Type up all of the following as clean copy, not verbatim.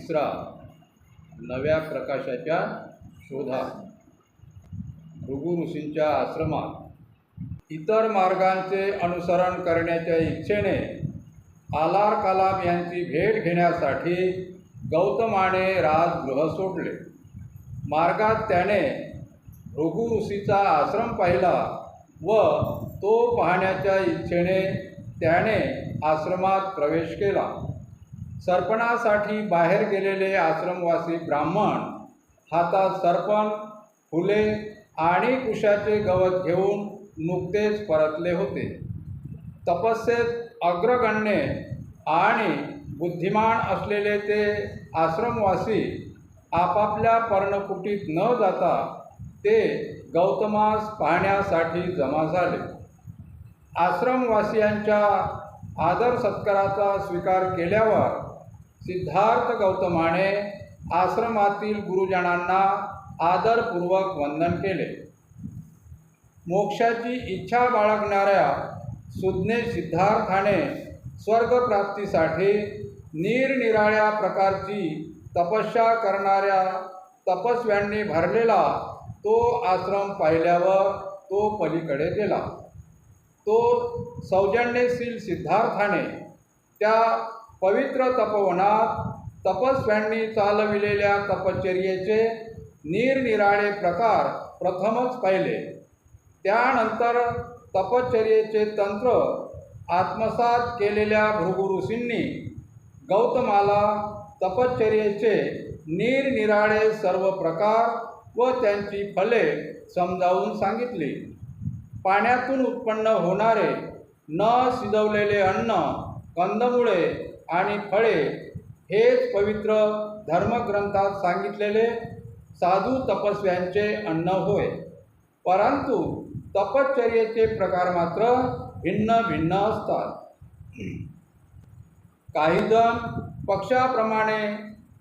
तिसरा, नव्या प्रकाशाच्या शोधात. भृगु ऋषींच्या आश्रमात इतर मार्गांचे अनुसरण करण्याच्या इच्छेने आलार कलाम यांची भेट घेण्यासाठी गौतमाने राजगृह सोडले. मार्गात त्याने भृगु ऋषीचा आश्रम पाहिला व तो पाहण्याच्या इच्छेने त्याने आश्रमात प्रवेश केला. सर्पणासाठी बाहेर गेलेले आश्रमवासी ब्राह्मण हातात सर्पण, फुले आणि कुशाचे गवत घेऊन नुकतेच परतले होते. तपस्येत अग्रगण्य आणि बुद्धिमान असलेले ते आश्रमवासी आपापल्या पर्णकुटीत न जाता ते गौतमास पाहण्यासाठी जमा झाले. आश्रमवासियांच्या आदर सत्काराचा स्वीकार केल्यावर सिद्धार्थ गौतमाने आश्रमातील गुरुजनांना आदरपूर्वक वंदन केले. मोक्षाची इच्छा बाळगणाऱ्या सुज्ञ सिद्धार्थाने स्वर्गप्राप्तीसाठी निरनिराळ्या प्रकारची तपस्या करणाऱ्या तपस्व्यांनी भरलेला तो आश्रम पाहिल्यावर तो पलीकडे गेला. तो सौजन्यशील सिद्धार्थाने त्या पवित्र तपोवनात तपस्व्यांनी चालविलेल्या तपश्चर्येचे निरनिराळे प्रकार प्रथमच पाहिले. त्यानंतर तपश्चर्येचे तंत्र आत्मसात केलेल्या भृगु ऋषींनी गौतमाला तपश्चर्येचे निरनिराळे सर्व प्रकार व त्यांची फले समजावून सांगितली. पाण्यातून उत्पन्न होणारे न शिजवलेले अन्न, कंदमुळे आणि फळे हेच पवित्र धर्मग्रंथात सांगितलेले साधू तपस्व्यांचे अन्न होय. परंतु तपश्चर्येचे प्रकार मात्र भिन्न भिन्न असतात. काही जण पक्ष्याप्रमाणे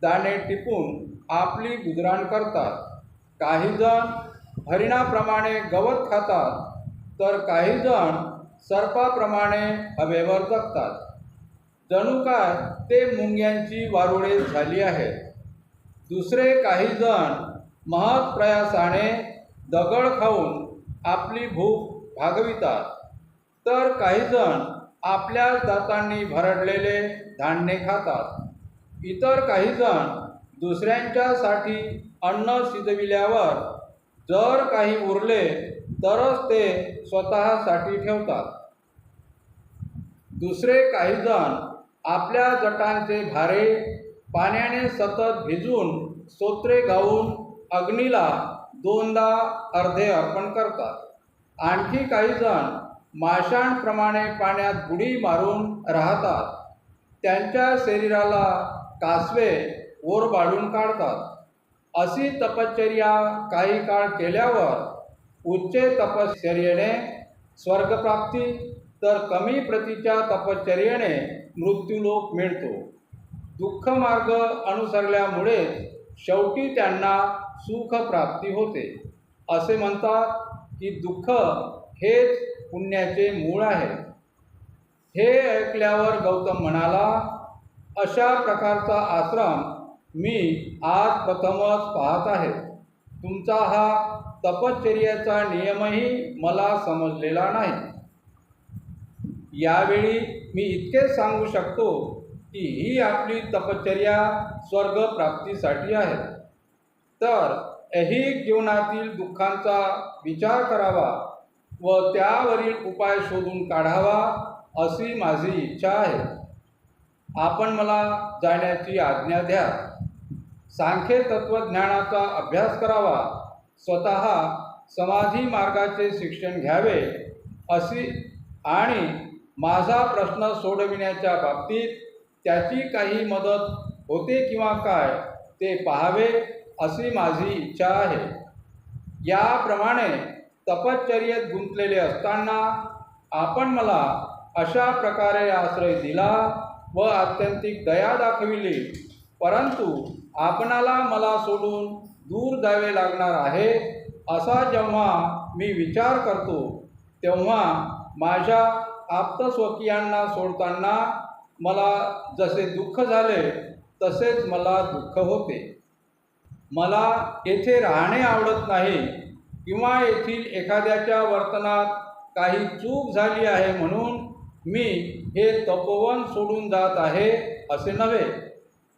दाणे टिपून आपली गुजराण करतात, काही जण हरिणाप्रमाणे गवत खातात, तर काही जण सर्पाप्रमाणे हवेवर जगतात. जणू काय ते मुंग्यांची वारुळे झाली आहेत. दुसरे काही जण महत् प्रयासाने दगड खाऊन आपली भूक भागवितात, तर काही जण आपल्या दातांनी भरडलेले धान्य खातात. इतर काही जण दुसऱ्यांच्यासाठी अन्न शिजविल्यावर जर काही उरले तरच ते स्वतःसाठी ठेवतात. दुसरे काही जण आपल्या जटांचे भारे पाण्याने सतत भिजवून स्तोत्रे गाऊन अग्नीला दोनदा अर्धे अर्पण करतात. आणखी काही जण माशांप्रमाणे पाण्यात बुडी मारून राहतात. त्यांच्या शरीराला कासवे ओरबाडून काढतात. अशी तपश्चर्या काही काळ केल्यावर उच्च तपश्चर्येने स्वर्गप्राप्ती तर कमी प्रतीच्या तपश्चर्येने मृत्यूलोक मिळतो. दुःखमार्ग अनुसरल्यामुळे शेवटी त्यांना सुखप्राप्ती होते. असे म्हणतात की दुःख हेच पुण्याचे मूळ आहे. हे ऐकल्यावर गौतम म्हणाला, अशा प्रकारचा आश्रम मी आज प्रथमच पाहत आहे. तुमचा हा तपश्चर्याचा नियमही मला समजलेला नाही. यावेळी मी इतकेच सांगू शकतो की ही आपली तपश्चर्या स्वर्गप्राप्तीसाठी आहे. तर ऐहिक जीवनातील दुःखांचा विचार करावा व त्यावरील उपाय शोधून काढावा अशी माझी इच्छा आहे. आपण मला जाण्याची आज्ञा द्या. सांख्य तत्त्वज्ञानाचा अभ्यास करावा, स्वतः समाधी मार्गाचे शिक्षण घ्यावे अशी आणि माझा प्रश्न सोडविण्याच्या बाबतीत त्याची काही मदत होते किंवा काय ते पाहावे अशी माझी इच्छा आहे. याप्रमाणे तपश्चर्येत गुंतलेले असताना आपण मला अशा प्रकारे आश्रय दिला व अत्यंतिक दया दाखविली. परंतु आपणाला मला सोडून दूर जावे लागणार आहे असा जेव्हा मी विचार करतो तेव्हा माझ्या आप्तस्वकीयांना सोडताना मला जसे दुःख झाले तसेच मला दुःख होते. मला येथे राहणे आवडत नाही किंवा येथील एखाद्याच्या वर्तनात काही चूक झाली आहे म्हणून मी हे तपोवन सोडून जात आहे असे नव्हे.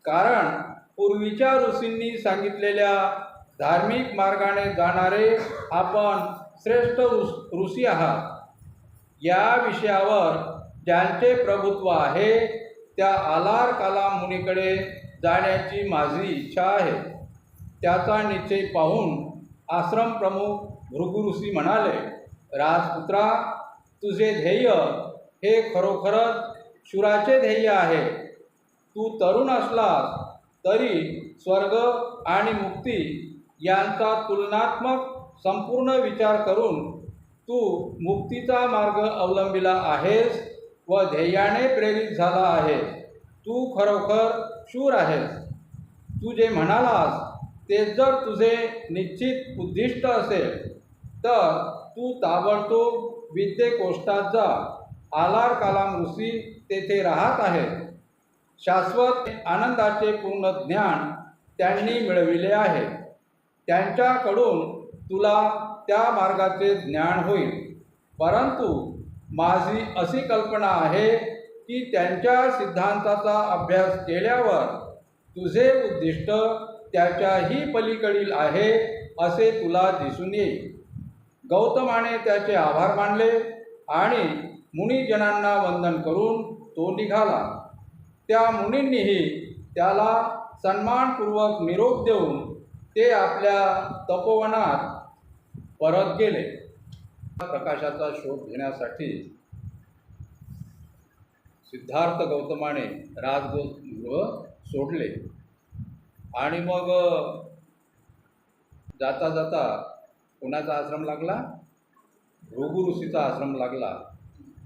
कारण पूर्वीच्या ऋषींनी सांगितलेल्या धार्मिक मार्गाने जाणारे आपण श्रेष्ठ ऋषी आहात. या विषयावर ज्यांचे प्रभुत्व आहे त्या आलार काला मुनीकडे जाण्याची माझी इच्छा आहे. त्याचा निश्चय पाहून आश्रम प्रमुख भृगु ऋषी म्हणाले, राजपुत्रा, तुझे ध्येय हे खरोखरच शूराचे ध्येय आहे. तू तरुण असलास तरी स्वर्ग आणि मुक्ती यांचा तुलनात्मक संपूर्ण विचार करून तू मुक्तीचा मार्ग अवलंबिला आहेस व ध्येयाने प्रेरित झाला आहेस. तू खरोखर शूर आहेस. तू जे म्हणालास ते जर तुझे निश्चित उद्दिष्ट असेल तर तू ताबडतोब विद्येकोष्ठात जा. आलार कालाम ऋषी तेथे राहत आहेत. शाश्वत आनंदाचे पूर्ण ज्ञान त्यांनी मिळविले आहे. त्यांच्याकडून तुला त्या मार्गाचे ज्ञान होईल. परंतु माझी अशी कल्पना आहे की त्यांच्या सिद्धांताचा अभ्यास केल्यावर तुझे उद्दिष्ट त्याच्याही पलीकडील आहे असे तुला दिसून येईल. गौतमाने त्याचे आभार मानले आणि मुनिजनांना वंदन करून तो निघाला. त्या मुनींनीही त्याला सन्मानपूर्वक निरोप देऊन ते आपल्या तपोवनात परत गेले. प्रकाशाचा शोध घेण्यासाठी सिद्धार्थ गौतमाने राजगृह सोडले आणि मग जाता जाता कोणाचा आश्रम लागला? भृगु ऋषीचा आश्रम लागला.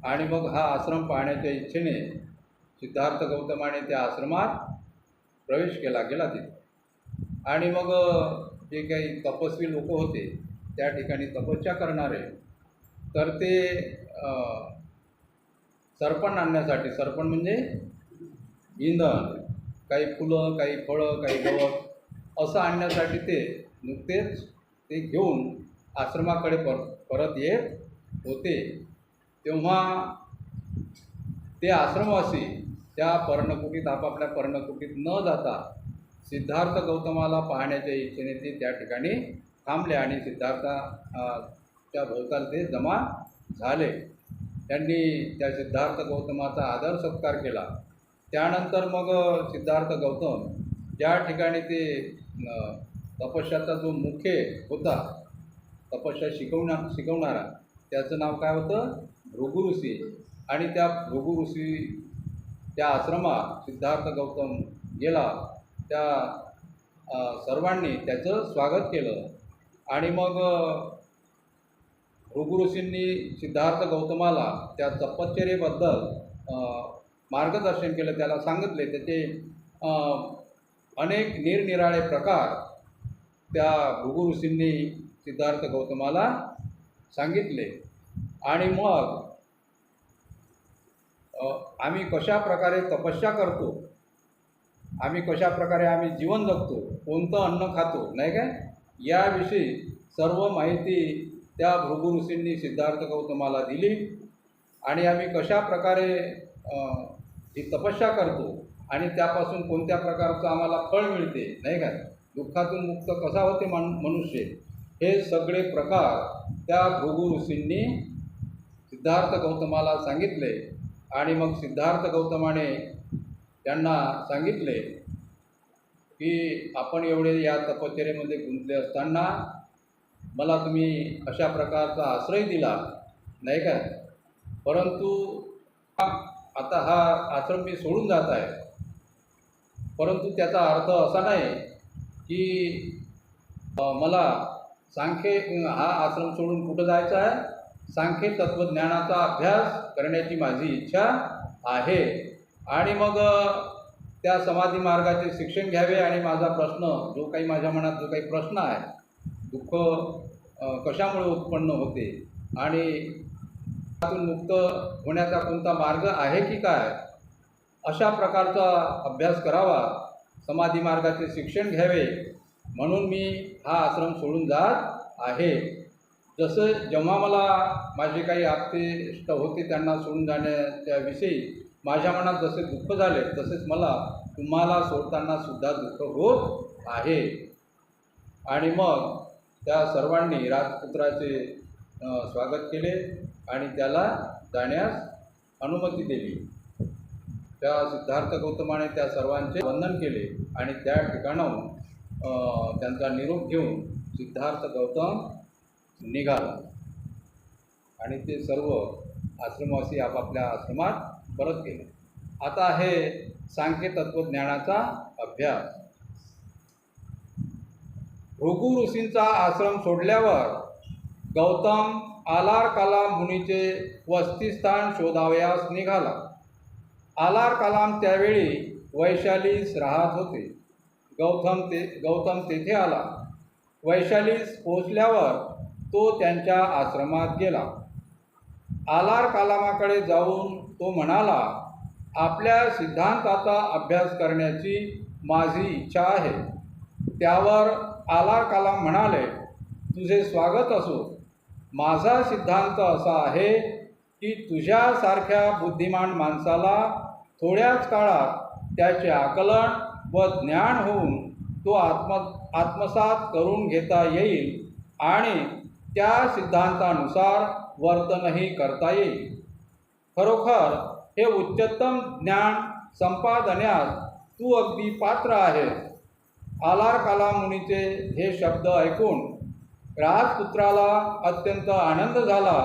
आणि मग हा आश्रम पाहण्याच्या इच्छेने सिद्धार्थ गौतमाने त्या आश्रमात प्रवेश गेला तिथे. आणि मग जे काही तपस्वी लोक होते त्या ठिकाणी तपस्या करणारे, तर ते सरपण आणण्यासाठी, सरपण म्हणजे इंधन, काही फुलं, काही फळं, काही गवत असं आणण्यासाठी ते नुकतेच ते घेऊन आश्रमाकडे परत येत होते. तेव्हा ते आश्रमवासी त्या पर्णकुटीत आपापल्या पर्णकुटीत न जाता सिद्धार्थ गौतमाला पाहण्याच्या इच्छेने ते त्या ठिकाणी थांबले आणि सिद्धार्थाच्या भोवताल ते जमा झाले. त्यांनी त्या सिद्धार्थ गौतमाचा आदर सत्कार केला. त्यानंतर मग सिद्धार्थ गौतम ज्या ठिकाणी ते तपस्याचा जो मुख्य होता, तपस्या शिकवणारा, त्याचं नाव काय होतं? भृगु ऋषी. आणि त्या भृगु ऋषी त्या आश्रमात सिद्धार्थ गौतम गेला. त्या सर्वांनी त्याचं स्वागत केलं. आणि मग भृगु ऋषींनी सिद्धार्थ गौतमाला त्या तपश्चर्येबद्दल मार्गदर्शन केलं. त्याला सांगितले त्याचे अनेक निरनिराळे प्रकार त्या भृगु ऋषींनी सिद्धार्थ गौतमाला सांगितले. आणि मग आम्ही कशा प्रकारे तपस्या करतो, आम्ही कशा प्रकारे आम्ही जीवन जगतो, कोणतं अन्न खातो, नाही काय, याविषयी सर्व माहिती त्या भृगु ऋषींनी सिद्धार्थ गौतमाला दिली. आणि आम्ही कशा प्रकारे ही तपस्या करतो आणि त्यापासून कोणत्या प्रकारचं आम्हाला फळ मिळते, नाही काय, दुःखातून मुक्त कसा होते मनुष्य, हे सगळे प्रकार त्या भृगु ऋषींनी सिद्धार्थ गौतमाला सांगितले. आणि मग सिद्धार्थ गौतमाने त्यांना सांगितले की आपण एवढे या तपश्चर्येमध्ये गुंतले असताना मला तुम्ही अशा प्रकारचा आश्रय दिला, नाही काय, परंतु आता हा आश्रम मी सोडून जात आहे. परंतु त्याचा अर्थ असा नाही की मला सांख्य हा आश्रम सोडून कुठं जायचं आहे? सांख्य तत्त्वज्ञानाचा अभ्यास करण्याची माझी इच्छा आहे. आणि मग त्या समाधी मार्गाचे शिक्षण घ्यावे आणि माझा प्रश्न जो काही माझ्या मनात जो काही प्रश्न आहे, दुःख कशामुळे उत्पन्न होते आणि त्यातून मुक्त होण्याचा कोणता मार्ग आहे की काय, अशा प्रकारचा अभ्यास करावा समाधी मार्गाचे शिक्षण घ्यावे म्हणून मी हा आश्रम सोडून जात आहे. जसं जेव्हा मला माझे काही आप्तेष्ट होते त्यांना सोडून जाण्याच्या विषयी माझ्या मनात जसे दुःख झाले तसेच मला तुम्हाला सोडताना सुद्धा दुःख होत आहे. आणि मग त्या सर्वांनी राजपुत्राचे स्वागत केले आणि त्याला जाण्यास अनुमती दिली. त्या सिद्धार्थ गौतमाने त्या सर्वांचे वंदन केले आणि त्या ठिकाणाहून त्यांचा निरोप घेऊन सिद्धार्थ गौतम निघाला आणि ते सर्व आश्रमवासी आपापल्या आश्रमात परत गेले. आता आहे सांख्य तत्त्वज्ञानाचा अभ्यास. भृगु ऋषींचा आश्रम सोडल्यावर गौतम आलारकालाम मुनीचे वसतिस्थान शोधावयास निघाला. आलारकालाम त्यावेळी वैशालीस राहत होते. गौतम तेथे आला. वैशालीस पोचल्यावर तो त्यांच्या आश्रमात गेला. आलारकालामाकडे जाऊन तो म्हणाला, आपल्या सिद्धांताचा अभ्यास करण्याची माझी इच्छा आहे. त्यावर आलारकालाम म्हणाले, तुझे स्वागत असो. माझा सिद्धांत असा आहे की तुझ्यासारख्या बुद्धिमान माणसाला थोड्याच काळात त्याचे आकलन व ज्ञान होऊन तो आत्मसात करून घेता येईल आणि त्या सिद्धांतानुसार वर्तनही करता येईल. खरोखर हे उच्चतम ज्ञान संपादण्यास तू अगदी पात्र आहेस. आलारकालाम मुनीचे हे शब्द ऐकून राजपुत्राला अत्यंत आनंद झाला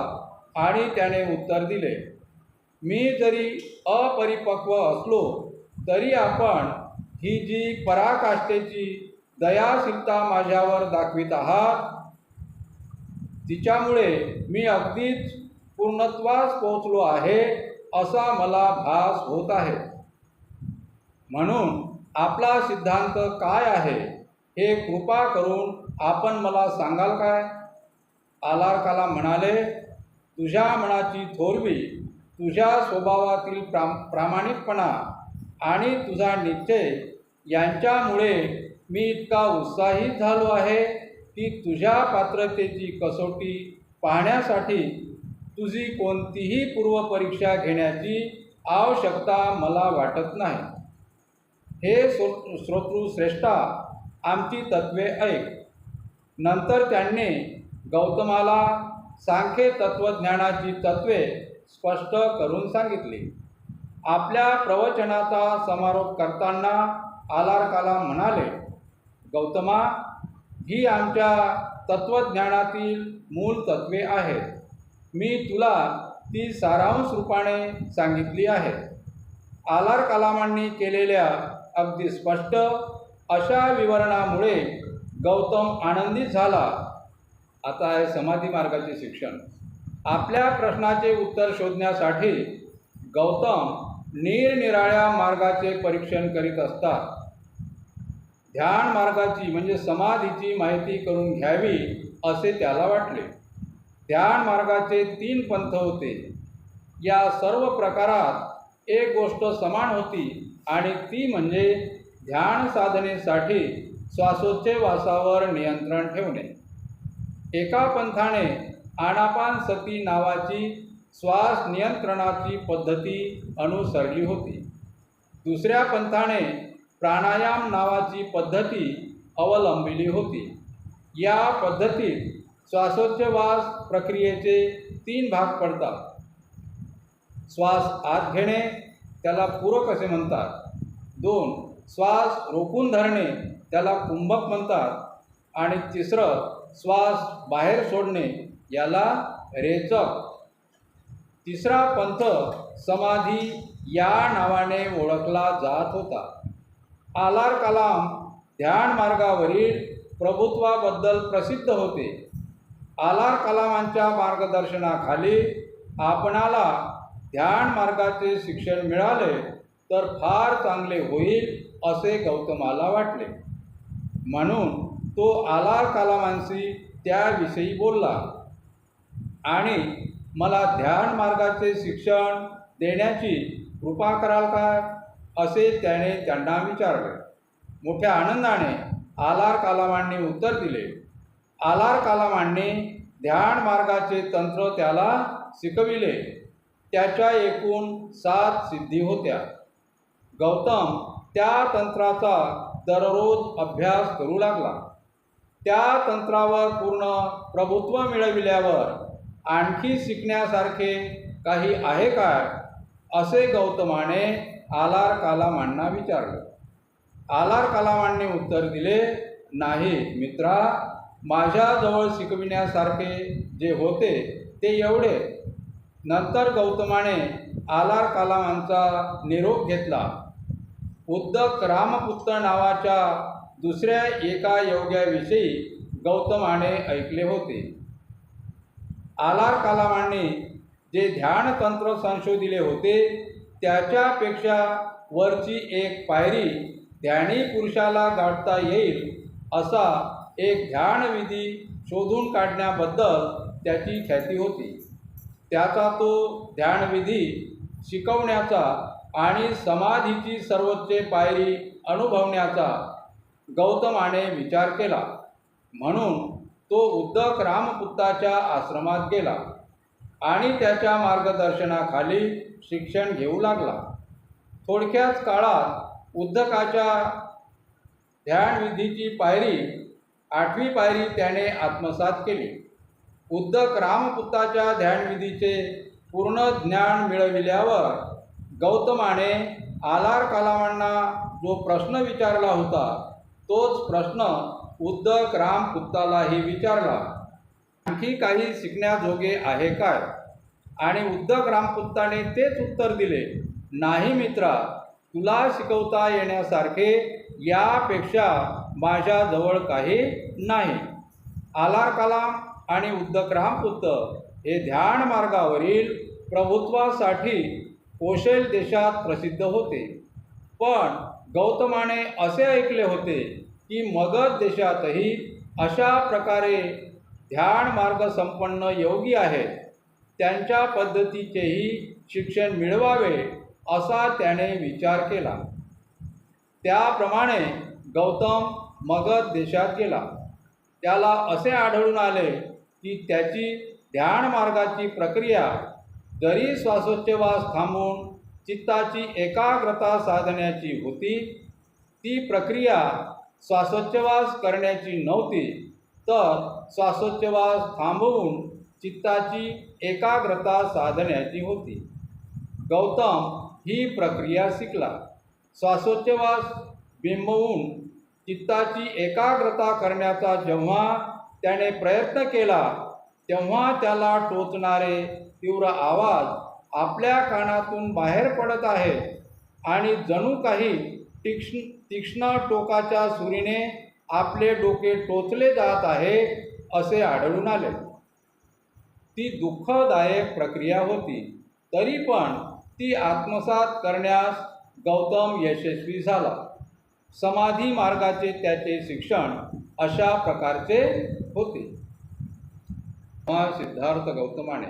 आणि त्याने उत्तर दिले, मी जरी अपरिपक्व असलो तरी आपण ही जी पराकाष्ठेची दयाशीलता माझ्यावर दाखवित आहात तिच्यामुळे मी अगदीच पूर्णत्वास पोहोचलो आहे असा मला भास होत आहे. म्हणून आपला सिद्धांत काय आहे हे कृपा करून आपण मला सांगाल काय? आलारकालाम म्हणाले, तुझ्या मनाची थोरवी, तुझ्या स्वभावातील प्रामाणिकपणा आणि तुझा निश्चय यांच्यामुळे मी इतका उत्साहित झालो आहे की तुझ्या पात्रतेची कसोटी पाहण्यासाठी तुझी कोणतीही पूर्वपरीक्षा घेण्याची आवश्यकता मला वाटत नाही. हे श्रोतृश्रेष्ठा, आमची तत्त्वे ऐक. नंतर त्यांनी गौतमाला सांख्य तत्त्वज्ञानाची तत्त्वे स्पष्ट करून सांगितली. आपल्या प्रवचनाचा समारोप करताना आलारकालाम म्हणाले, गौतमा, ही आमच्या तत्त्वज्ञानातील मूल तत्त्वे आहेत. मी तुला ती सारांश रूपाने सांगितली आहेत. आलारकालामांनी केलेल्या अगदी स्पष्ट अशा विवरणामुळे गौतम आनंदित झाला. आता आहे समाधी मार्गाचे शिक्षण. आपल्या प्रश्नाचे उत्तर शोधण्यासाठी गौतम निरनिराळ्या मार्गाचे परीक्षण करीत असतात. ध्यान मार्गाची म्हणजे समाधीची माहिती करून घ्यावी असे त्याला वाटले. ध्यान मार्गाचे 3 पंथ होते. या सर्व प्रकारात एक गोष्ट समान होती आणि ती म्हणजे ध्यान साधनेसाठी श्वासोच्छवासावर नियंत्रण ठेवणे. एका पंथाने आनापानसती नावाची श्वास नियंत्रणाची पद्धती अनुसरली होती. दुसऱ्या पंथाने प्राणायाम नावाची पद्धती अवलंबिली होती. या पद्धतीत श्वासोच्छवास प्रक्रियेचे 3 भाग पडतात. श्वास आत घेणे, त्याला पूरक असे म्हणतात. 2 श्वास रोखून धरणे, त्याला कुंभक म्हणतात. आणि 3 श्वास बाहेर सोडणे, याला रेचक. 3रा पंथ समाधी या नावाने ओळखला जात होता. आलारकालाम ध्यान मार्गावरील प्रभुत्वाबद्दल प्रसिद्ध होते. आलारकालामांच्या मार्गदर्शनाखाली आपणाला ध्यान मार्गाचे शिक्षण मिळाले तर फार चांगले होईल असे गौतमाला वाटले. म्हणून तो आलारकालामांशी त्याविषयी बोलला आणि मला ध्यान मार्गाचे शिक्षण देण्याची कृपा कराल काय असे त्याने त्यांना विचारले. मोठ्या आनंदाने आलार कालामांनी उत्तर दिले. आलार कालामांनी ध्यान मार्गाचे तंत्र त्याला शिकविले. त्याच्या एकूण 7 सिद्धी होत्या. गौतम त्या तंत्राचा दररोज अभ्यास करू लागला. त्या तंत्रावर पूर्ण प्रभुत्व मिळविल्यावर आणखी शिकण्यासारखे काही आहे काय, असे गौतमाने आलार कालामांना विचारले. आलार कालामांनी उत्तर दिले, नाही मित्रा, माझ्याजवळ शिकविण्यासारखे जे होते ते एवढे. नंतर गौतमाने आलार कालामांचा निरोप घेतला. उद्दक रामपुत्र नावाच्या दुसऱ्या एका योग्याविषयी गौतमाने ऐकले होते. आलार कालामांनी जे ध्यानतंत्र संशोधिले होते त्याच्यापेक्षा वरची एक पायरी ध्यानी पुरुषाला गाठता येईल असा एक ध्यानविधी शोधून काढण्याबद्दल त्याची ख्याती होती. त्याचा तो ध्यानविधी शिकवण्याचा आणि समाधीची सर्वोच्च पायरी अनुभवण्याचा गौतमाने विचार केला. म्हणून तो उद्दक रामपुत्राच्या आश्रमात गेला आणि त्याच्या मार्गदर्शनाखाली शिक्षण घेऊ लागला. थोडक्याच काळात उद्दकाच्या ध्यानविधीची पायरी 8वी पायरी त्याने आत्मसात केली. उद्दक रामपुत्राच्या ध्यानविधीचे पूर्ण ज्ञान मिळविल्यावर गौतमाने आलार कालामांना जो प्रश्न विचारला होता तोच प्रश्न उद्दक रामपुत्रालाही विचारला. आणखी काही शिकण्याजोगे आहे काय? आणि उद्दक रामपुत्राने तेच उत्तर दिले, नाही मित्रा, तुला शिकवता येण्यासारखे यापेक्षा माझ्याजवळ काही नाही. आलार कालाम आणि उद्दक रामपुत्र हे ध्यान मार्गावरील प्रभुत्वासाठी कोशल देशात प्रसिद्ध होते. पण गौतमाने असे ऐकले होते की मगध देशातही अशा प्रकारे ध्यान मार्ग संपन्न योगी आहेत. त्यांच्या पद्धतीचेही शिक्षण मिळवावे असा त्याने विचार केला. त्याप्रमाणे गौतम मगध देशात गेला. त्याला असे आढळून आले की त्याची ध्यान मार्गाची प्रक्रिया जरी श्वासोच्छवास थांबवून चित्ताची एकाग्रता साधण्याची होती, ती प्रक्रिया श्वासोच्छवास करण्याची नव्हती, तर श्वासोच्छवास थांबवून चित्ताची एकाग्रता साधण्याची होती. गौतम ही प्रक्रिया शिकला. श्वासोच्छवास बिंबवून चित्ताची एकाग्रता करण्याचा जेव्हा त्याने प्रयत्न केला तेव्हा त्याला टोचणारे तीव्र आवाज आपल्या कानातून बाहेर पडत आहेत आणि जणू काही तीक्ष्ण टोकाच्या सुरीने आपले डोके टोचले जात आहे असे आढळून आले. ती दुःखदायक प्रक्रिया होती. तरी पण ती आत्मसात करण्यास गौतम यशस्वी झाला. समाधी मार्गाचे त्याचे शिक्षण अशा प्रकारचे होते. सिद्धार्थ गौतमाने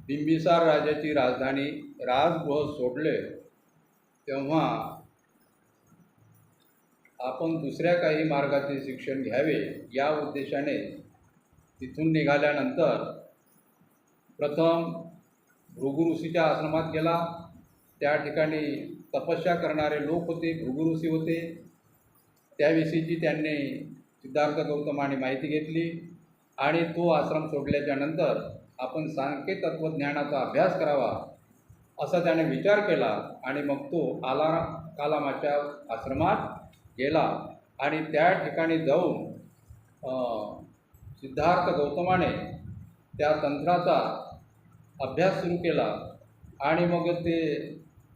बिंबिसार राजाची राजधानी राजगृह सोडले तेव्हा आपण दुसऱ्या काही मार्गाचे शिक्षण घ्यावे या उद्देशाने तिथून निघाल्यानंतर प्रथम भृगु ऋषीच्या आश्रमात गेला. त्या ठिकाणी तपस्या करणारे लोक होते, भृगु ऋषी होते. त्याविषयीची त्यांनी सिद्धार्थ गौतमाने माहिती घेतली आणि तो आश्रम सोडल्याच्या नंतर आपण सांख्य तत्त्वज्ञानाचा अभ्यास करावा असा त्याने विचार केला आणि मग तो आलार कालामाच्या आश्रमात गेला आणि त्या ठिकाणी जाऊन सिद्धार्थ गौतमाने त्या तंत्राचा अभ्यास सुरू केला. आणि मग ते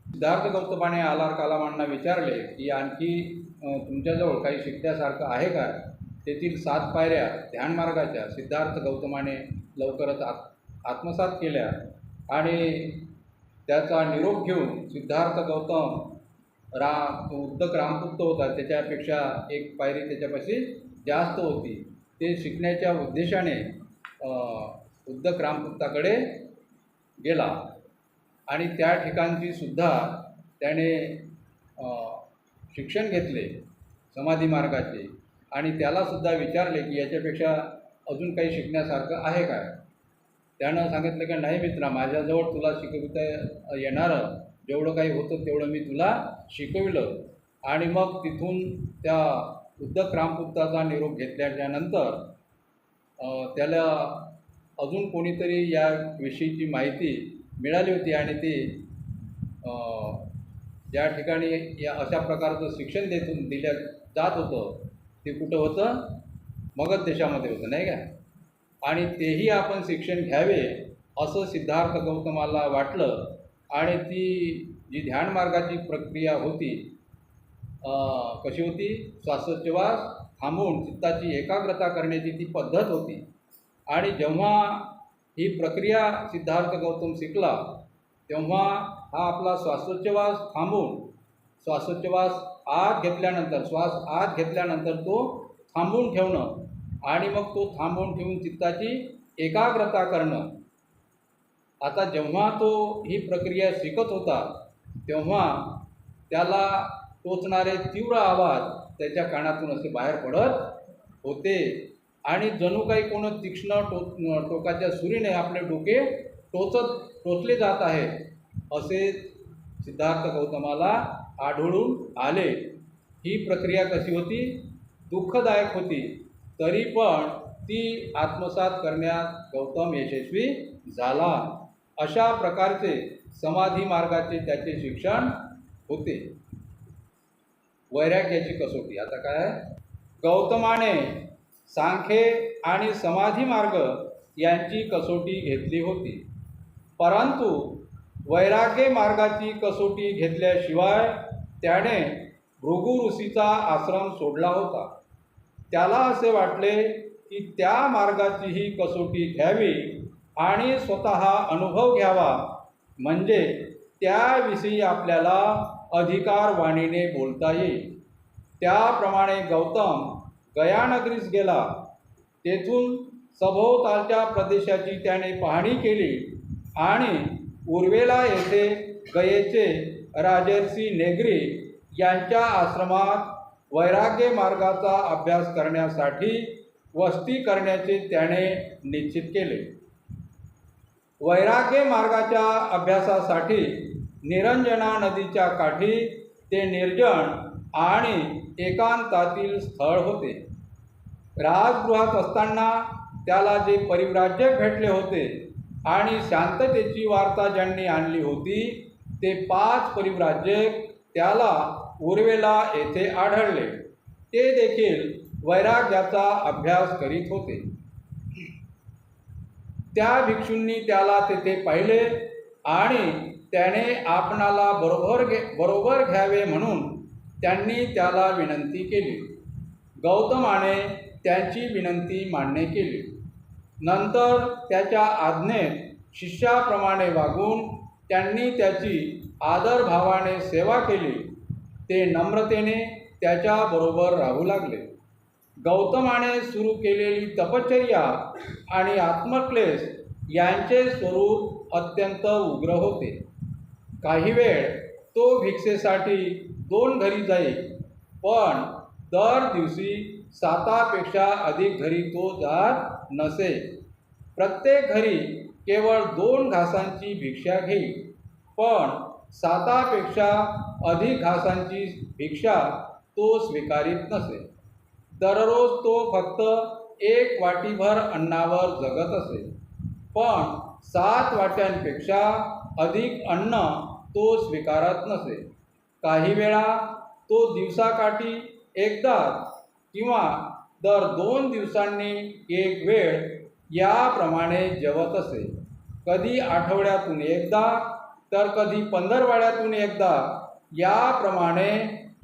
सिद्धार्थ गौतमाने आलार कालामांना विचारले की आणखी तुमच्याजवळ काही शिकण्यासारखं आहे का? तेथील 7 पायऱ्या ध्यानमार्गाच्या सिद्धार्थ गौतमाने लवकरच आत्मसात केल्या आणि त्याचा निरोप घेऊन सिद्धार्थ गौतम उद्दक रामपुत्र होता, त्याच्यापेक्षा एक पायरी त्याच्यापाशी जास्त होती. ते शिकण्याच्या उद्देशाने उद्दक रामपुत्राकडे गेला आणि त्या ठिकाणची सुद्धा त्याने शिक्षण घेतले समाधी मार्गाचे आणि त्यालासुद्धा विचारले की याच्यापेक्षा अजून काही शिकण्यासारखं आहे काय. त्यानं सांगितलं की नाही मित्रा, माझ्याजवळ तुला शिकविता येणारं जेवढं काही होतं तेवढं मी तुला शिकविलं. आणि मग तिथून त्या उद्धक रामपुत्राचा निरोप घेतल्यानंतर त्याला अजून कोणीतरी या विषयीची माहिती मिळाली होती आणि ती ज्या ठिकाणी या अशा प्रकारचं शिक्षण दिल्या जात होतं ते कुठं होतं, मगध देशामध्ये होतं नाही का. आणि तेही आपण शिक्षण घ्यावे असं सिद्धार्थ गौतमाला वाटलं. आणि ती जी ध्यान मार्गाची प्रक्रिया होती कशी होती, श्वासोच्छवास थांबवून चित्ताची एकाग्रता करण्याची ती पद्धत होती. आणि जेव्हा ही प्रक्रिया सिद्धार्थ गौतम शिकला तेव्हा हा आपला श्वासोच्छवास थांबवून श्वासोच्छवास आत घेतल्यानंतर श्वास आत घेतल्यानंतर तो थांबवून ठेवणं आणि मग तो थांबवून ठेवून चित्ताची एकाग्रता करणं. आता जेव्हा तो ही प्रक्रिया शिकत होता तेव्हा त्याला टोचणारे तीव्र आवाज त्याच्या कानातून असे बाहेर पडत होते आणि जणू काही कोण तीक्ष्ण टोकाच्या सुरीने आपले डोके टोचले जात आहे असे सिद्धार्थ गौतमाला आढळून आले. ही प्रक्रिया कशी होती, दुःखदायक होती, तरी पण ती आत्मसात करण्यात गौतम यशस्वी झाला. अशा प्रकारचे समाधी मार्गाचे त्याचे शिक्षण होते. वैराग्याची कसोटी आता काय, गौतमाने सांख्य आणि समाधी मार्ग यांची कसोटी घेतली होती, परंतु वैराग्य मार्गाची कसोटी घेतल्याशिवाय त्याने भृगु ऋषीचा आश्रम सोडला होता. त्याला असे वाटले की त्या मार्गाचीही कसोटी घ्यावी आणि स्वतः अनुभव घ्यावा, म्हणजे त्याविषयी आपल्याला अधिकारवाणीने बोलता येईल. त्याप्रमाणे गौतम गयानगरीस गेला. तेथून सभोवतालच्या प्रदेशाची त्याने पाहणी केली आणि उर्वेला येथे गयेचे राजर्षी नेग्री यांच्या आश्रमात वैराग्य मार्गाचा अभ्यास करण्यासाठी वस्ती करण्याचे त्याने निश्चित केले. वैराग्य मार्गाच्या अभ्यासासाठी निरंजना नदीच्या काठी ते निर्जन आणि एकांतातील स्थळ होते. राजगृहात असताना त्याला जे परिव्राजक भेटले होते आणि शांततेची वार्ता ज्यांनी आणली होती ते 5 परिव्राजक त्याला उर्वेला येथे आढळले. ते देखील वैराग्याचा अभ्यास करीत होते. त्या भिक्षूंनी त्याला तेथे पाहिले आणि त्याने आपणाला बरोबर घ्यावे म्हणून त्यांनी त्याला विनंती केली. गौतमाने त्यांची विनंती मान्य केली. नंतर त्याच्या आज्ञेत शिष्याप्रमाणे वागून त्यांनी त्याची आदरभावाने सेवा केली. ते नम्रतेने त्याच्याबरोबर राहू लागले. गौतमाने सुरू केलेली तपश्चर्या आणि आत्मक्लेश यांचे स्वरूप अत्यंत उग्र होते. काही वेळ तो भिक्षेसाठी 2 घरी जाई, पण दर दिवशी 7पेक्षा अधिक घरी तो जात नसे. प्रत्येक घरी केवळ 2 घासांची भिक्षा घेई, पण 7पेक्षा अधिक घासांची भिक्षा तो स्वीकारित नसे. दररोज तो फक्त 1 वाटीभर अन्नावर जगत असे, पण 7 वाट्यांपेक्षा अधिक अन्न तो स्वीकारत नसे. काही वेळा तो दिवसाकाठी एकदा किंवा दर 2 दिवसांनी एक वेळ याप्रमाणे जेवत असे. कधी आठवड्यातून एकदा तर कधी 15वाड्यातून एकदा याप्रमाणे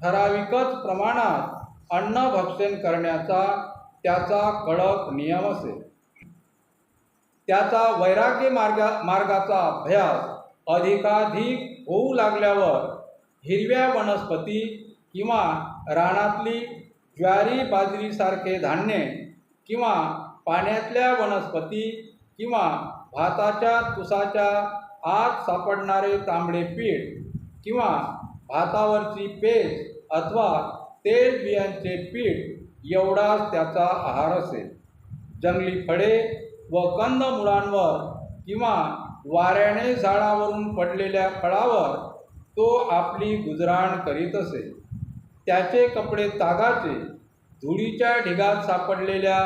ठराविकच प्रमाणात अन्नभक्षण करण्याचा त्याचा कडक नियम असे. त्याचा वैराग्य मार्गाचा अभ्यास अधिकाधिक होऊ लागल्यावर हिरव्या वनस्पती किंवा रानातली ज्वारी बाजरीसारखे धान्य किंवा पाण्यातल्या वनस्पती किंवा भाताच्या तुसाच्या आत सापडणारे तांबडे पीठ किंवा भातावरची पेज अथवा तेल बियांचे पीठ एवढाच त्याचा आहार असेल. जंगली फळे व कंदमुळांवर किंवा वाऱ्याने झाडावरून पडलेल्या फळावर तो आपली गुजराण करीत असे. त्याचे कपडे तागाचे, धुळीच्या ढिगात सापडलेल्या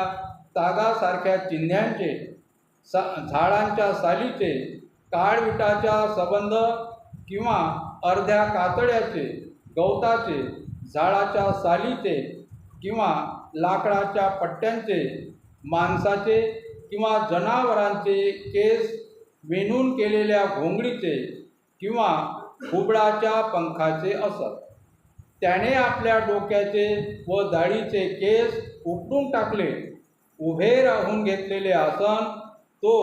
तागासारख्या चिंध्यांचे, झाडांच्या सालीचे, काळविटाच्या सबंध किंवा अर्ध्या कातड्याचे, गवताचे, झाडाच्या सालीचे किंवा लाकडाच्या पट्ट्यांचे, माणसाचे किंवा जनावरांचे केस विणून केलेल्या घोंगडीचे किंवा हुबळाच्या पंखाचे असत. त्याने आपल्या डोक्याचे व दाढीचे केस उपटून टाकले. उभे राहून घेतलेले आसन तो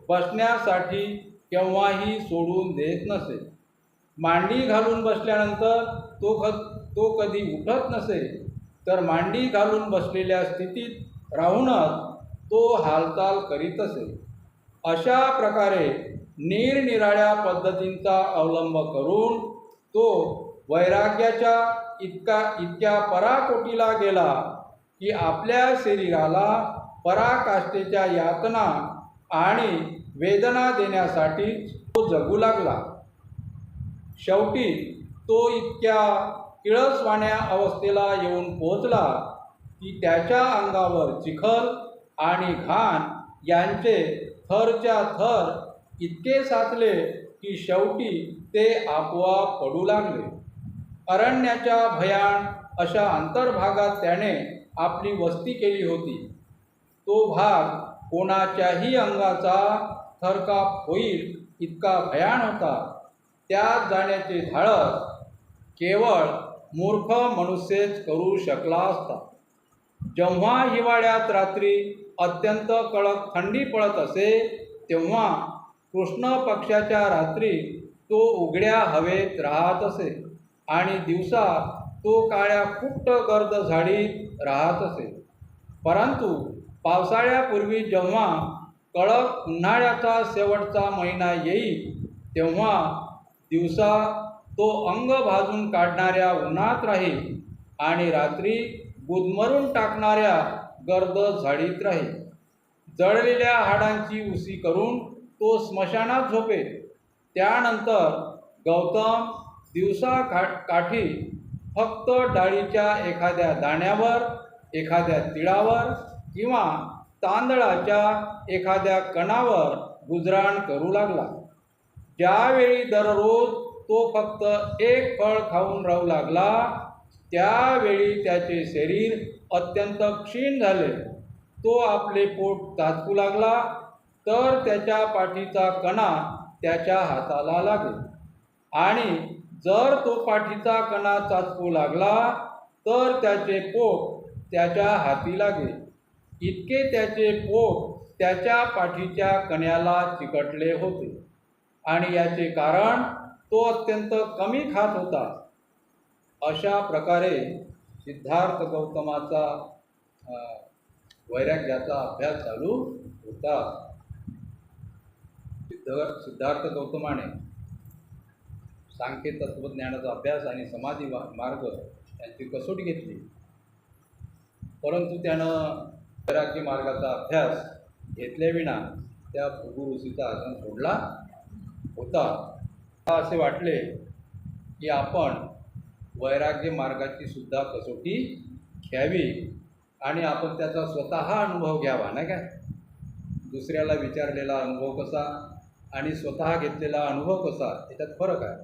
बसण्यासाठी केव्हाही सोडून देत नसे. मांडी घालून बसल्यानंतर तो कधी उठत नसे, तर मांडी घालून बसलेल्या स्थितीत राहूनच तो हालचाल करीत असे. अशा प्रकारे निरनिराळ्या पद्धतींचा अवलंब करून तो वैराग्याच्या इतक्या पराकोटीला गेला की आपल्या शरीराला पराकाष्ठेच्या यातना आणि वेदना देण्यासाठी तो जगू लागला. शेवटी तो इतक्या किळसवाण्या अवस्थेला येऊन पोहोचला की त्याच्या अंगावर चिखल आणि घाण यांचे थरच्या थर इतके साचले की शेवटी ते आपोआप पडू लागले. अरण्याच्या भयान अशा अंतर्भागात त्याने आपली वस्ती केली होती. तो भाग कोणाच्याही अंगाचा थरकाप होईल इतका भयान होता. त्यात जाण्याचे धाडस केवळ मूर्ख मनुष्यच करू शकला असता. जेव्हा हिवाळ्यात रात्री अत्यंत कडक थंडी पडत असे, तेव्हा कृष्ण पक्षाच्या रात्री तो उघड्या हवेत राहत असे आणि दिवसा तो काळ्या कुट्ट गर्द झाडीत राहत असे. परंतु पावसाळ्यापूर्वी जेव्हा कडक उन्हाळ्याचा शेवटचा महिना येईल, तेव्हा दिवसा तो अंग भाजून काढणाऱ्या उन्हात राहील आणि रात्री गुदमरून टाकणाऱ्या गर्द झाडीत राहील. जळलेल्या हाडांची उसी करून तो स्मशानात झोपेल. त्यानंतर गौतम दिवसा काठी फक्त डाळीच्या एखाद्या दाण्यावर, एखाद्या तिळावर किंवा तांदळाच्या एखाद्या कणावर गुजराण करू लागला. ज्यावेळी दररोज तो फक्त एक फळ खाऊन राहू लागला, त्यावेळी त्याचे शरीर अत्यंत क्षीण झाले. तो आपले पोट चाचपू लागला तर त्याच्या पाठीचा कणा त्याच्या हाताला लागेल, आणि जर तो पाठीचा कणा चाचपू लागला तर त्याचे पोट त्याच्या हाती लागेल. इतके त्याचे पोट त्याच्या पाठीच्या कण्याला चिकटले होते, आणि याचे कारण तो अत्यंत कमी खात होता. अशा प्रकारे सिद्धार्थ गौतमाचा वैराग्याचा अभ्यास चालू होता. सिद्धार्थ गौतमाने सांख्य तत्त्वज्ञानाचा अभ्यास आणि समाधी मार्ग यांची कसोटी घेतली, परंतु त्यानं वैराग्य मार्गाचा अभ्यास घेतल्याविना त्या भृगु ऋषीचा आश्रम सोडला होता. असे वाटले की आपण वैराग्य मार्गाची सुद्धा कसोटी घ्यावी आणि आपण त्याचा स्वतः अनुभव घ्यावा, नाही काय. दुसऱ्याला विचारलेला अनुभव कसा आणि स्वतः घेतलेला अनुभव कसा, याच्यात फरक आहे.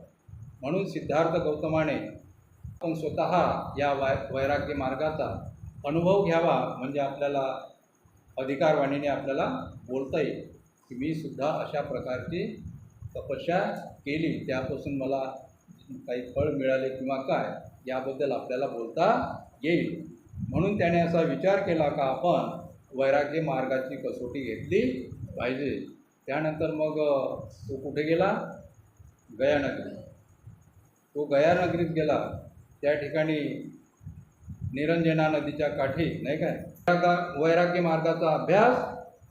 म्हणून सिद्धार्थ गौतमाने आपण स्वतः या वैराग्य मार्गाचा अनुभव घ्यावा, म्हणजे आपल्याला अधिकारवाणीने आपल्याला बोलता येईल की मी सुद्धा अशा प्रकारची तपस्या केली, त्यापासून मला काही फळ मिळाले किंवा काय, याबद्दल आपल्याला बोलता येईल. म्हणून त्याने असा विचार केला का आपण वैराग्य मार्गाची कसोटी घेतली पाहिजे. त्यानंतर मग तो कुठे गेला? गयानगरी. तो गयानगरीत गेला. त्या ठिकाणी निरंजना नदीच्या काठी, नाही काय, वैराग्य मार्गाचा अभ्यास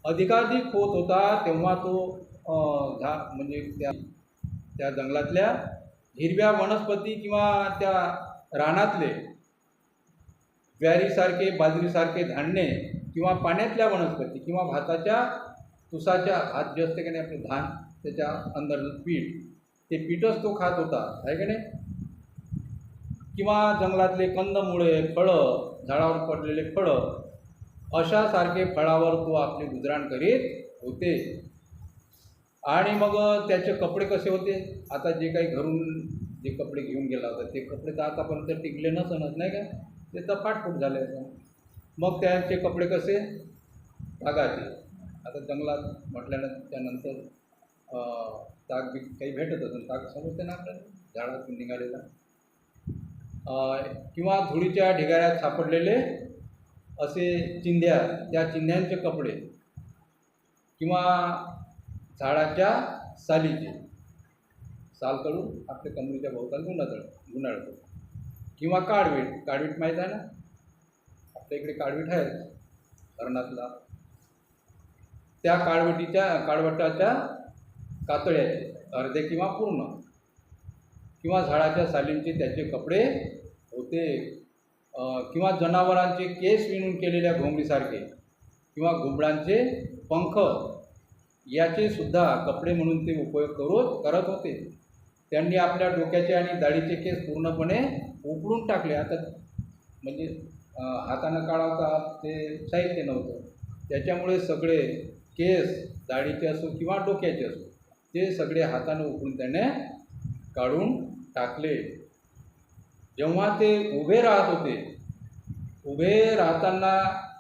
अधिकाधिक होत होता. तेव्हा तो म्हणजे त्या जंगलातल्या हिरव्या वनस्पती किंवा त्या रानातले ज्वारीसारखे बाजरीसारखे धान्य किंवा पाण्यातल्या वनस्पती किंवा भाताच्या तुसाच्या भात जे असते की नाही आपलं धान त्याच्या अंदर पीठ ते पीठच तो खात होता आहे की नाही. किंवा जंगलातले कंदमुळे फळं झाडावर पडलेले फळं अशासारखे फळावर तो आपले गुजराण करीत होते. आणि मग त्याचे कपडे कसे होते. आता जे काही घरून जे कपडे घेऊन गेला होता ते कपडे तर आतापर्यंत टिकले नसनच नाही का, ते तर फाटफूट झाले असं. मग त्यांचे कपडे कसे तागाचे. आता जंगलात म्हटल्यानंतर त्यानंतर ताग बी काही भेटत असेल, ताग समजते ना आपल्याला झाडातून निघालेला. किंवा धुळीच्या ढिगाऱ्यात सापडलेले असे चिंध्या, त्या चिंध्यांचे कपडे किंवा झाडाच्या सालीचे साल काढून आपल्या कमरेच्या भोवताल गुंडाळतो. किंवा काळवीट, काळवीट माहीत आहे ना आपल्या इकडे काळवीट आहे धरणातला, त्या काळवटाच्या कातळ्याचे अर्धे किंवा पूर्ण किंवा झाडाच्या सालींचे त्याचे कपडे होते. किंवा जनावरांचे केस विणून केलेल्या घोंगडीसारखे किंवा घुबडांचे पंख याचे सुद्धा कपडे म्हणून ते उपयोग करत होते. त्यांनी आपल्या डोक्याचे आणि दाढीचे केस पूर्णपणे उपडून टाकले. आता म्हणजे हातानं काढावता ते साहित्य नव्हतं, त्याच्यामुळे सगळे केस दाढीचे असो किंवा डोक्याचे असो ते सगळे हातानं उपडून त्याने काढून टाकले. जेव्हा ते उभे राहत होते, उभे राहताना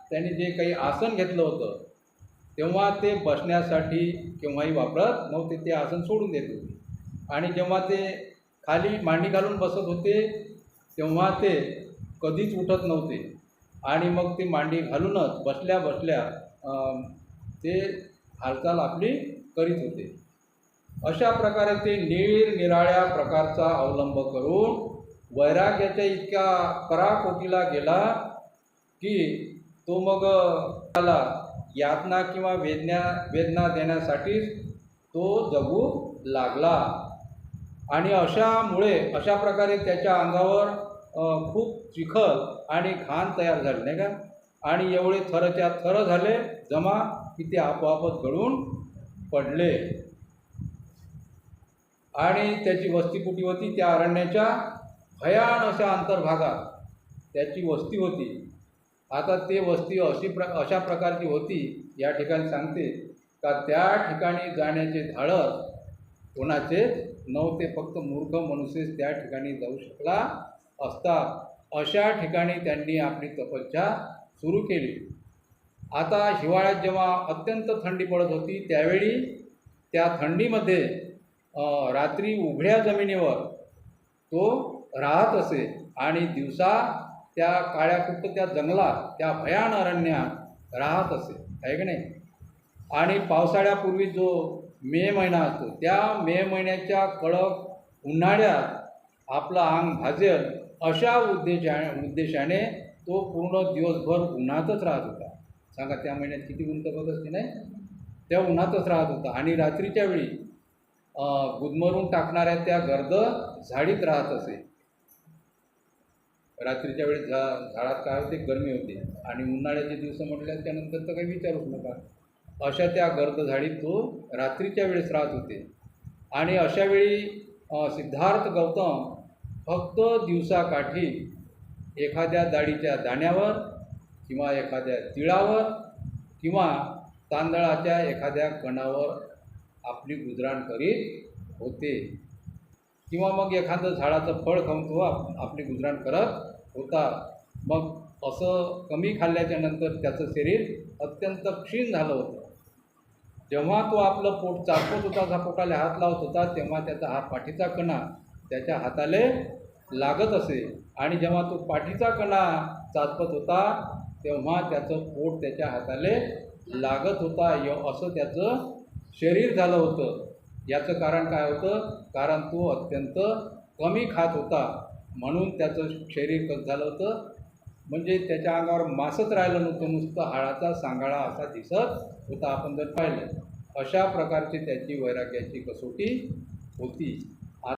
त्यांनी जे काही आसन घेतलं होतं तेव्हा ते बसण्यासाठी केव्हाही वापरत नव्हते, ते आसन सोडून देत होते. आणि जेव्हा ते खाली मांडी घालून बसत होते तेव्हा ते कधीच उठत नव्हते. आणि मग ते मांडी घालूनच बसल्या बसल्या ते हालचाल आपली करीत होते. अशा प्रकारे ते निरनिराळ्या प्रकारचा अवलंब करून वैराग्याच्या इतक्या पराकोटीला गेला की तो मग त्याला यातना किंवा वेदना देण्यासाठीच तो जगू लागला. आणि अशा प्रकारे त्याच्या अंगावर खूप चिखल आणि घाण तयार झाले नाही का, आणि एवढे थरच्या थर झाले जमा की ते आपोआपच गळून पडले. आणि त्याची वस्ती कुठे होती, त्या अरण्याच्या भयान अशा अंतर्भागात त्याची वस्ती होती. आता ते वस्ती अशा प्रकारची होती, या ठिकाणी सांगते का त्या ठिकाणी जाण्याचे धाडस कोणाचे नव्हते, फक्त मूर्ख मनुष्यच त्या ठिकाणी जाऊ शकला असता. अशा ठिकाणी त्यांनी आपली तपस्या सुरू केली. आता हिवाळ्यात जेव्हा अत्यंत थंडी पडत होती त्यावेळी त्या थंडीमध्ये रात्री उघड्या जमिनीवर तो राहत असे आणि दिवसा त्या काळ्याकुट्ट त्या जंगलात त्या भयान अरण्यात राहत असे आहे की नाही. आणि पावसाळ्यापूर्वी जो मे महिना असतो त्या मे महिन्याच्या कडक उन्हाळ्यात आपलं अंग भाजेल अशा उद्देशाने तो पूर्ण दिवसभर उन्हातच राहत होता. सांगा त्या महिन्यात किती ऊन तपत असते नाही, त्या उन्हातच राहत होता. आणि रात्रीच्या वेळी गुदमरून टाकणाऱ्या त्या गर्द झाडीत राहत असे. रात्रीच्या वेळी झाडात काय होते, गरमी होते. आणि उन्हाळ्याचे दिवस म्हटल्यानंतर त्यानंतर तर काही विचारूच नका. अशा त्या गर्द झाडीत तो रात्रीच्या वेळेस राहत होते. आणि अशावेळी सिद्धार्थ गौतम फक्त दिवसाकाठी एखाद्या डाळीच्या दाण्यावर किंवा एखाद्या तिळावर किंवा तांदळाच्या एखाद्या कणावर आपली गुजराण करीत होते. किंवा मग एखादं झाडाचं फळ खाऊन तो आपली गुजराण करत होता. मग असं कमी खाल्ल्याच्या नंतर त्याचं शरीर अत्यंत क्षीण झालं होतं. जेव्हा तो आपलं पोट चालवत होता, पोटाला हात लावत होता, तेव्हा त्याचा हा पाठीचा कणा त्याच्या हाताले लागत असे. आणि जेव्हा तो पाठीचा कणा चाचपत होता तेव्हा त्याचं पोट त्याच्या हाताले लागत होता. असं त्याचं शरीर झालं होतं. याचं कारण काय होतं, कारण तो अत्यंत कमी खात होता म्हणून त्याचं शरीर कसं झालं होतं, म्हणजे त्याच्या अंगावर मांसच राहिलं नव्हतं, नुसतं हाडाचा सांगाळा असा दिसत होता. आपण जर पाहिलं अशा प्रकारची त्याची वैराग्याची कसोटी होती.